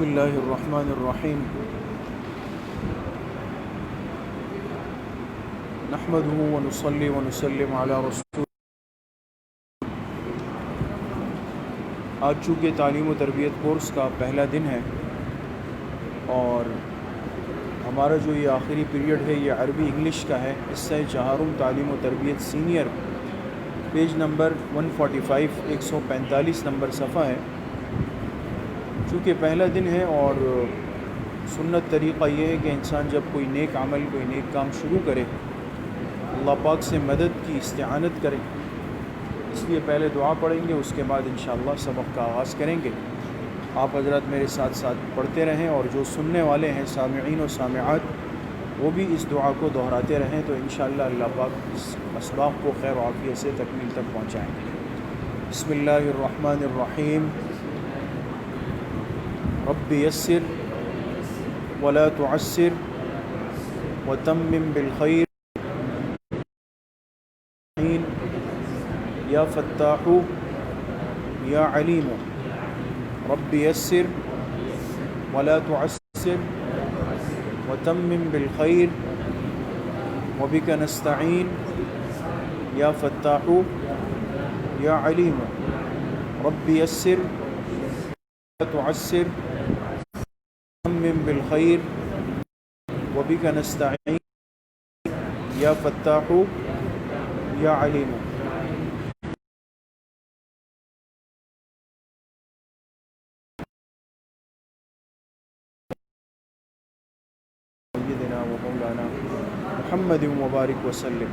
بسم اللہ الرحمن الرحیم نحمده ونصلي ونسلم علی رسول. آج چونکہ تعلیم و تربیت کورس کا پہلا دن ہے اور ہمارا جو یہ آخری پیریڈ ہے یہ عربی انگلش کا ہے. اس سے چہارم تعلیم و تربیت سینئر پیج نمبر 145 145 نمبر صفحہ ہے. چونکہ پہلا دن ہے اور سنت طریقہ یہ ہے کہ انسان جب کوئی نیک عمل کوئی نیک کام شروع کرے اللہ پاک سے مدد کی استعانت کرے. اس لیے پہلے دعا پڑھیں گے, اس کے بعد انشاءاللہ سبق کا آغاز کریں گے. آپ حضرات میرے ساتھ ساتھ پڑھتے رہیں اور جو سننے والے ہیں سامعین و سامعات وہ بھی اس دعا کو دہراتے رہیں تو انشاءاللہ اللہ پاک اس اسباق کو خیر و عافیت سے تکمیل تک پہنچائیں گے. بسم اللہ الرحمن الرحیم. رب یسر ولا تعسر وتمم بالخیر یا فتاح یا علیم. رب یسر ولا تعسر وتمم بالخیر وبک نستعین یا فتاح یا علیم. رب یسر ولا تعسر وتمم بالخیر وبک نستعین یا فتاح یا علیم. محمد مبارک وسلم.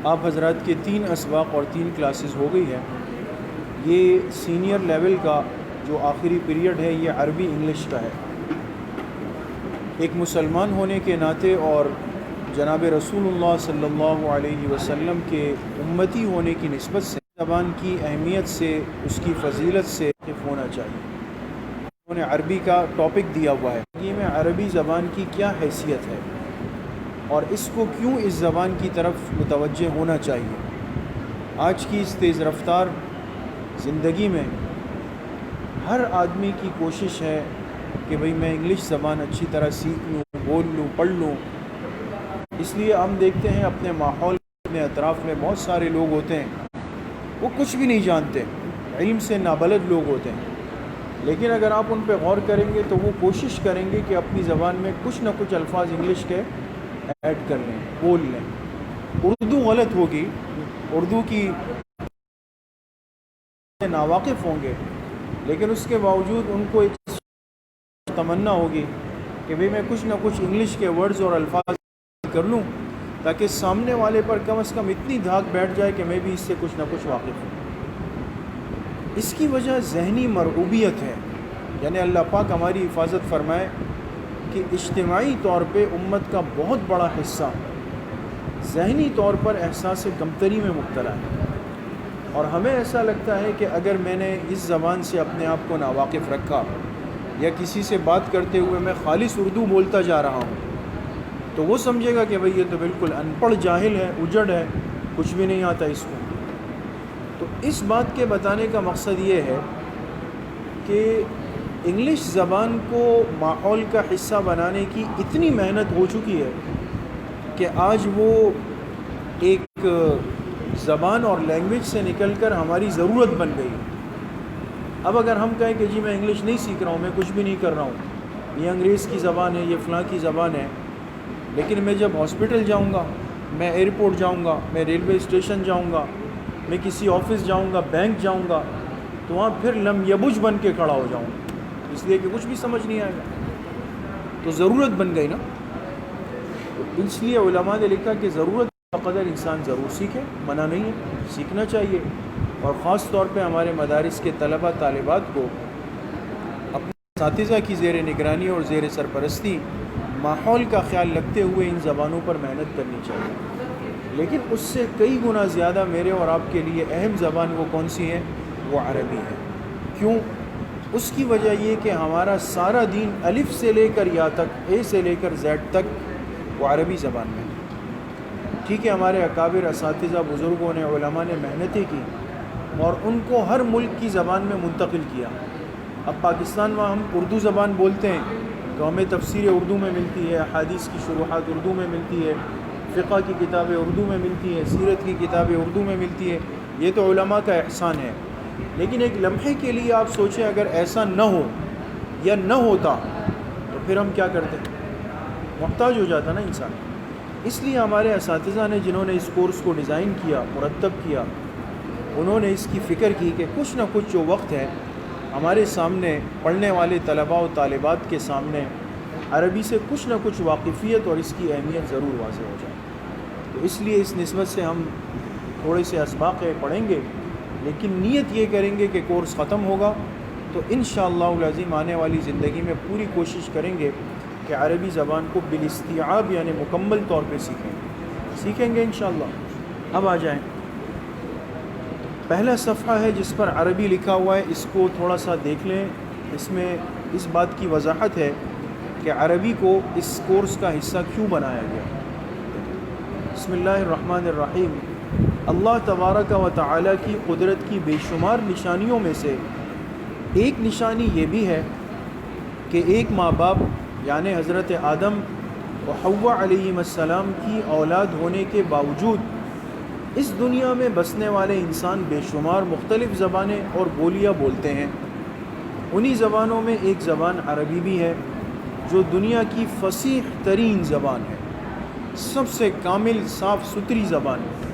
آپ حضرات کے 3 اسباق اور 3 کلاسز ہو گئی ہیں. یہ سینئر لیول کا جو آخری پیریڈ ہے یہ عربی انگلش کا ہے. ایک مسلمان ہونے کے ناطے اور جناب رسول اللہ صلی اللہ علیہ وسلم کے امتی ہونے کی نسبت سے زبان کی اہمیت سے اس کی فضیلت سے واقف ہونا چاہیے. انہوں نے عربی کا ٹاپک دیا ہوا ہے کہ میں عربی زبان کی کیا حیثیت ہے اور اس کو کیوں اس زبان کی طرف متوجہ ہونا چاہیے. آج کی اس تیز رفتار زندگی میں ہر آدمی کی کوشش ہے کہ بھئی میں انگلش زبان اچھی طرح سیکھ لوں, بول لوں, پڑھ لوں. اس لیے ہم دیکھتے ہیں اپنے ماحول اپنے اطراف میں بہت سارے لوگ ہوتے ہیں وہ کچھ بھی نہیں جانتے, علم سے نابلد لوگ ہوتے ہیں. لیکن اگر آپ ان پہ غور کریں گے تو وہ کوشش کریں گے کہ اپنی زبان میں کچھ نہ کچھ الفاظ انگلش کے ایڈ کر لیں, بول لیں. اردو غلط ہوگی, اردو کی ناواقف ہوں گے, لیکن اس کے باوجود ان کو ایک تمنا ہوگی کہ بھئی میں کچھ نہ کچھ انگلش کے ورڈز اور الفاظ کر لوں تاکہ سامنے والے پر کم از کم اتنی دھاک بیٹھ جائے کہ میں بھی اس سے کچھ نہ کچھ واقف ہوں. اس کی وجہ ذہنی مرعوبیت ہے. یعنی اللہ پاک ہماری حفاظت فرمائے کہ اجتماعی طور پہ امت کا بہت بڑا حصہ ذہنی طور پر احساس کمتری میں مبتلا ہے. اور ہمیں ایسا لگتا ہے کہ اگر میں نے اس زبان سے اپنے آپ کو ناواقف رکھا یا کسی سے بات کرتے ہوئے میں خالص اردو بولتا جا رہا ہوں تو وہ سمجھے گا کہ بھئی یہ تو بالکل ان پڑھ جاہل ہے, اجڑ ہے, کچھ بھی نہیں آتا اس کو. تو اس بات کے بتانے کا مقصد یہ ہے کہ انگلش زبان کو ماحول کا حصہ بنانے کی اتنی محنت ہو چکی ہے کہ آج وہ ایک زبان اور لینگویج سے نکل کر ہماری ضرورت بن گئی. اب اگر ہم کہیں کہ جی میں انگلش نہیں سیکھ رہا ہوں, میں کچھ بھی نہیں کر رہا ہوں, یہ انگریز کی زبان ہے, یہ فلاں کی زبان ہے, لیکن میں جب ہاسپٹل جاؤں گا, میں ایئرپورٹ جاؤں گا, میں ریلوے اسٹیشن جاؤں گا, میں کسی آفس جاؤں گا, بینک جاؤں گا, تو وہاں پھر لم یبج بن کے کھڑا ہو جاؤں گا, اس لیے کہ کچھ بھی سمجھ نہیں آئے گا. تو ضرورت بن گئی نا. تو اس لیے علماء نے لکھا کہ ضرورت کا قدر انسان ضرور سیکھے, منع نہیں ہے, سیکھنا چاہیے. اور خاص طور پہ ہمارے مدارس کے طلبہ طالبات کو اپنے اساتذہ کی زیر نگرانی اور زیر سرپرستی ماحول کا خیال رکھتے ہوئے ان زبانوں پر محنت کرنی چاہیے. لیکن اس سے کئی گنا زیادہ میرے اور آپ کے لیے اہم زبان وہ کون سی ہے؟ وہ عربی ہے. کیوں؟ اس کی وجہ یہ کہ ہمارا سارا دین الف سے لے کر یا تک, اے سے لے کر زیڈ تک وہ عربی زبان میں. ٹھیک ہے, ہمارے اکابر اساتذہ بزرگوں نے, علماء نے محنتیں کی اور ان کو ہر ملک کی زبان میں منتقل کیا, اب پاکستان میں ہم اردو زبان بولتے ہیں تو ہمیں تفسیر اردو میں ملتی ہے، احادیث کی شروحات اردو میں ملتی ہے، فقہ کی کتابیں اردو میں ملتی ہیں، سیرت کی کتابیں اردو میں ملتی ہے. یہ تو علماء کا احسان ہے. لیکن ایک لمحے کے لیے آپ سوچیں اگر ایسا نہ ہو یا نہ ہوتا تو پھر ہم کیا کرتے؟ محتاج ہو جاتا نا انسان. اس لیے ہمارے اساتذہ نے جنہوں نے اس کورس کو ڈیزائن کیا، مرتب کیا، انہوں نے اس کی فکر کی کہ کچھ نہ کچھ جو وقت ہے ہمارے سامنے پڑھنے والے طلباء و طالبات کے سامنے عربی سے کچھ نہ کچھ واقفیت اور اس کی اہمیت ضرور واضح ہو جائے. تو اس لیے اس نسبت سے ہم تھوڑے سے اسباق پڑھیں گے، لیکن نیت یہ کریں گے کہ کورس ختم ہوگا تو انشاءاللہ العظیم آنے والی زندگی میں پوری کوشش کریں گے کہ عربی زبان کو بالاستیعاب یعنی مکمل طور پہ سیکھیں گے انشاءاللہ. اب آ جائیں، پہلا صفحہ ہے جس پر عربی لکھا ہوا ہے، اس کو تھوڑا سا دیکھ لیں. اس میں اس بات کی وضاحت ہے کہ عربی کو اس کورس کا حصہ کیوں بنایا گیا. بسم اللہ الرحمن الرحیم. اللہ تبارک و تعالی کی قدرت کی بے شمار نشانیوں میں سے ایک نشانی یہ بھی ہے کہ ایک ماں باپ یعنی حضرت آدم و حوا علیہم السلام کی اولاد ہونے کے باوجود اس دنیا میں بسنے والے انسان بے شمار مختلف زبانیں اور بولیاں بولتے ہیں. انہی زبانوں میں ایک زبان عربی بھی ہے جو دنیا کی فصیح ترین زبان ہے، سب سے کامل صاف ستھری زبان ہے.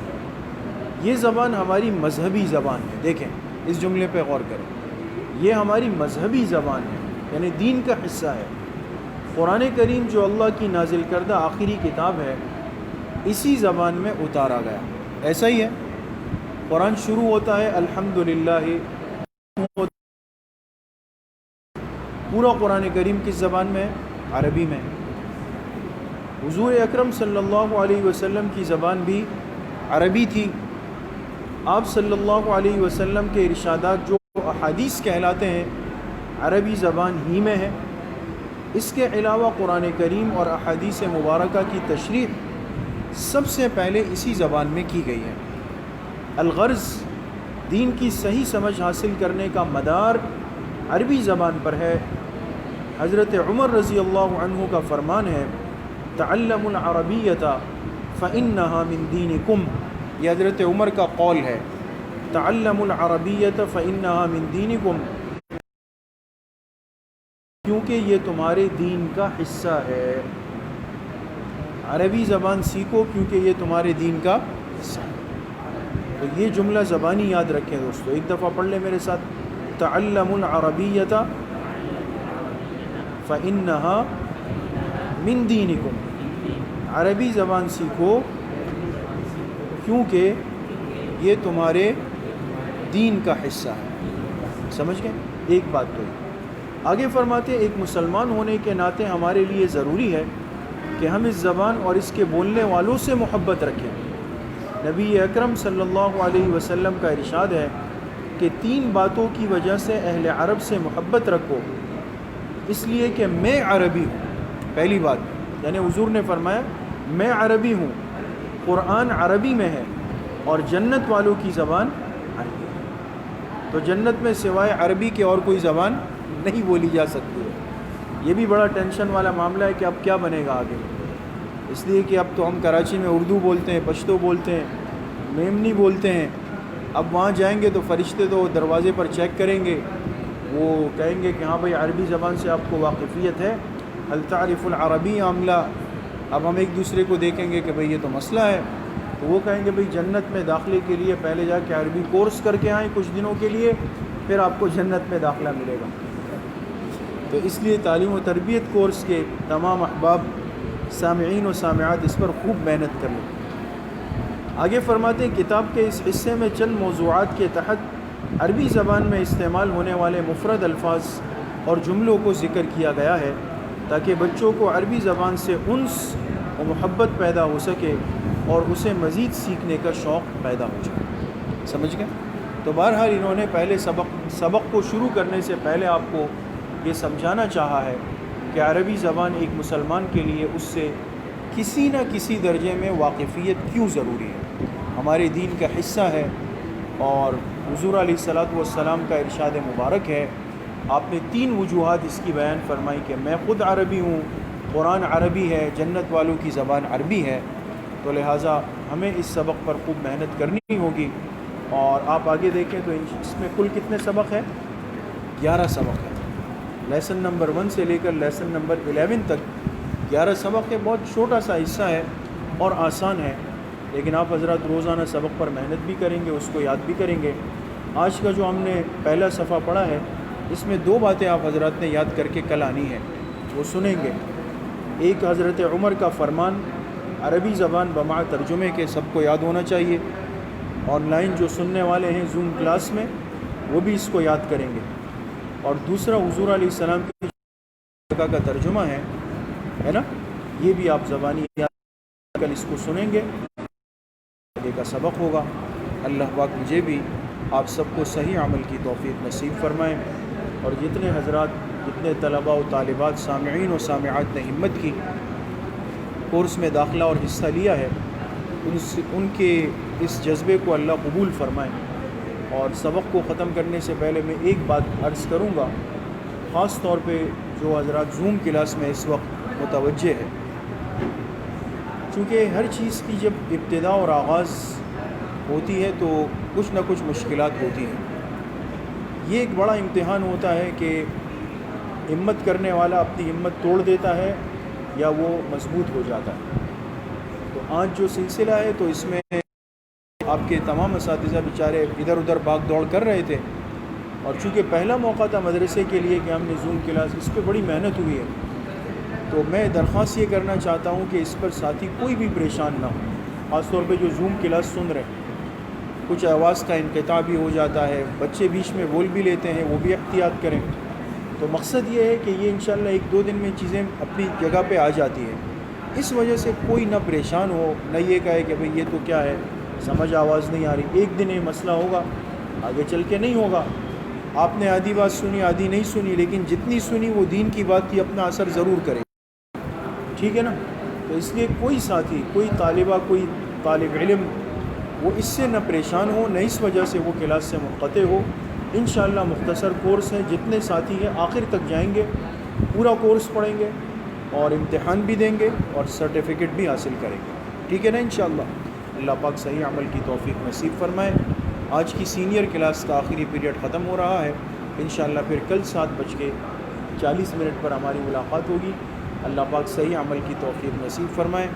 یہ زبان ہماری مذہبی زبان ہے. دیکھیں اس جملے پہ غور کریں، یہ ہماری مذہبی زبان ہے یعنی دین کا حصہ ہے. قرآن کریم جو اللہ کی نازل کردہ آخری کتاب ہے اسی زبان میں اتارا گیا. ایسا ہی ہے، قرآن شروع ہوتا ہے الحمدللہ. پورا قرآن کریم کس زبان میں ہے؟ عربی میں. حضور اکرم صلی اللہ علیہ وسلم کی زبان بھی عربی تھی. آپ صلی اللہ علیہ وسلم کے ارشادات جو احادیث کہلاتے ہیں عربی زبان ہی میں ہے. اس کے علاوہ قرآن کریم اور احادیث مبارکہ کی تشریح سب سے پہلے اسی زبان میں کی گئی ہے. الغرض دین کی صحیح سمجھ حاصل کرنے کا مدار عربی زبان پر ہے. حضرت عمر رضی اللہ عنہ کا فرمان ہے تعلموا العربیۃ فإنہا من دینکم. یہ حضرت عمر کا قول ہے، تعلموا العربیۃ فإنہا من دینکم، کیونکہ یہ تمہارے دین کا حصہ ہے. عربی زبان سیکھو کیونکہ یہ تمہارے دین کا حصہ ہے. تو یہ جملہ زبانی یاد رکھیں دوستو، ایک دفعہ پڑھ لیں میرے ساتھ، تعلموا العربیۃ فإنہا من دینکم. عربی زبان سیکھو کیونکہ یہ تمہارے دین کا حصہ ہے. سمجھ گئے؟ ایک بات تو آگے فرماتے ایک مسلمان ہونے کے ناطے ہمارے لیے ضروری ہے کہ ہم اس زبان اور اس کے بولنے والوں سے محبت رکھیں. نبی اکرم صلی اللہ علیہ وسلم کا ارشاد ہے کہ 3 باتوں کی وجہ سے اہل عرب سے محبت رکھو، اس لیے کہ میں عربی ہوں. پہلی بات یعنی حضور نے فرمایا میں عربی ہوں، قرآن عربی میں ہے اور جنت والوں کی زبان عربی ہے. تو جنت میں سوائے عربی کے اور کوئی زبان نہیں بولی جا سکتی ہے. یہ بھی بڑا ٹینشن والا معاملہ ہے کہ اب کیا بنے گا آگے، اس لیے کہ اب تو ہم کراچی میں اردو بولتے ہیں، پشتو بولتے ہیں، میمنی بولتے ہیں. اب وہاں جائیں گے تو فرشتے تو دروازے پر چیک کریں گے، وہ کہیں گے کہ ہاں بھائی عربی زبان سے آپ کو واقفیت ہے، هل تعرف العربی عاملہ. اب ہم ایک دوسرے کو دیکھیں گے کہ بھئی یہ تو مسئلہ ہے، تو وہ کہیں گے بھئی جنت میں داخلے کے لیے پہلے جا کے عربی کورس کر کے آئیں کچھ دنوں کے لیے، پھر آپ کو جنت میں داخلہ ملے گا. تو اس لیے تعلیم و تربیت کورس کے تمام احباب سامعین و سامعات اس پر خوب محنت کر لیں. آگے فرماتے ہیں کتاب کے اس حصے میں چند موضوعات کے تحت عربی زبان میں استعمال ہونے والے مفرد الفاظ اور جملوں کو ذکر کیا گیا ہے تاکہ بچوں کو عربی زبان سے انس و محبت پیدا ہو سکے اور اسے مزید سیکھنے کا شوق پیدا ہو جائے. سمجھ گئے؟ تو بہرحال انہوں نے پہلے سبق کو شروع کرنے سے پہلے آپ کو یہ سمجھانا چاہا ہے کہ عربی زبان ایک مسلمان کے لیے اس سے کسی نہ کسی درجے میں واقفیت کیوں ضروری ہے. ہمارے دین کا حصہ ہے اور حضور علیہ الصلاۃ والسلام کا ارشاد مبارک ہے آپ نے 3 وجوہات اس کی بیان فرمائی کہ میں خود عربی ہوں، قرآن عربی ہے، جنت والوں کی زبان عربی ہے، تو لہٰذا ہمیں اس سبق پر خوب محنت کرنی ہوگی۔ اور آپ آگے دیکھیں تو اس میں کل کتنے سبق ہیں؟ 11 سبق ہیں۔ لیسن نمبر 1 سے لے کر لیسن نمبر 11 تک 11 سبق ہے۔ بہت چھوٹا سا حصہ ہے اور آسان ہے، لیکن آپ حضرات روزانہ سبق پر محنت بھی کریں گے، اس کو یاد بھی کریں گے۔ آج کا جو ہم نے پہلا صفحہ پڑھا ہے، اس میں 2 باتیں آپ حضرات نے یاد کر کے کل آنی ہے، وہ سنیں گے۔ ایک حضرت عمر کا فرمان عربی زبان بمع ترجمے کے سب کو یاد ہونا چاہیے۔ آن لائن جو سننے والے ہیں زوم کلاس میں، وہ بھی اس کو یاد کریں گے۔ اور دوسرا حضور علیہ السلام کی کا ترجمہ ہے نا، یہ بھی آپ زبانی یاد کل اس کو سنیں گے، آگے کا سبق ہوگا۔ اللہ پاک مجھے بھی آپ سب کو صحیح عمل کی توفیق نصیب فرمائیں، اور جتنے حضرات، جتنے طلباء و طالبات، سامعین و سامعات نے ہمت کی کورس میں داخلہ اور حصہ لیا ہے، ان کے اس جذبے کو اللہ قبول فرمائیں۔ اور سبق کو ختم کرنے سے پہلے میں ایک بات عرض کروں گا، خاص طور پہ جو حضرات زوم کلاس میں اس وقت متوجہ ہے، چونکہ ہر چیز کی جب ابتدا اور آغاز ہوتی ہے تو کچھ نہ کچھ مشکلات ہوتی ہیں۔ یہ ایک بڑا امتحان ہوتا ہے کہ ہمت کرنے والا اپنی ہمت توڑ دیتا ہے یا وہ مضبوط ہو جاتا ہے۔ تو آج جو سلسلہ ہے تو اس میں آپ کے تمام اساتذہ بیچارے ادھر ادھر بھاگ دوڑ کر رہے تھے، اور چونکہ پہلا موقع تھا مدرسے کے لیے کہ ہم نے زوم کلاس، اس پہ بڑی محنت ہوئی ہے، تو میں درخواست یہ کرنا چاہتا ہوں کہ اس پر ساتھی کوئی بھی پریشان نہ ہو، خاص طور پہ جو زوم کلاس سن رہے ہیں۔ کچھ آواز کا انقطاع بھی ہو جاتا ہے، بچے بیچ میں بول بھی لیتے ہیں، وہ بھی احتیاط کریں۔ تو مقصد یہ ہے کہ یہ انشاءاللہ 1-2 دن میں چیزیں اپنی جگہ پہ آ جاتی ہیں، اس وجہ سے کوئی نہ پریشان ہو، نہ یہ کہے کہ بھئی یہ تو کیا ہے، سمجھ آواز نہیں آ رہی۔ ایک دن یہ مسئلہ ہوگا، آگے چل کے نہیں ہوگا۔ آپ نے آدھی بات سنی، آدھی نہیں سنی، لیکن جتنی سنی وہ دین کی بات تھی، اپنا اثر ضرور کرے، ٹھیک ہے نا؟ تو اس لیے کوئی ساتھی، کوئی طالبہ، کوئی طالب علم وہ اس سے نہ پریشان ہو، نہ اس وجہ سے وہ کلاس سے منقطع ہو۔ انشاءاللہ مختصر کورس ہے، جتنے ساتھی ہیں آخر تک جائیں گے، پورا کورس پڑھیں گے اور امتحان بھی دیں گے اور سرٹیفکیٹ بھی حاصل کریں گے، ٹھیک ہے نا؟ انشاءاللہ اللہ پاک صحیح عمل کی توفیق نصیب فرمائے۔ آج کی سینئر کلاس کا آخری پیریڈ ختم ہو رہا ہے، انشاءاللہ پھر کل 7:40 پر ہماری ملاقات ہوگی۔ اللہ پاک صحیح عمل کی توفیق نصیب فرمائے۔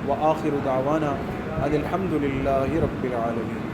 وآخر دعوانا ان الحمد للہ رب العالمین۔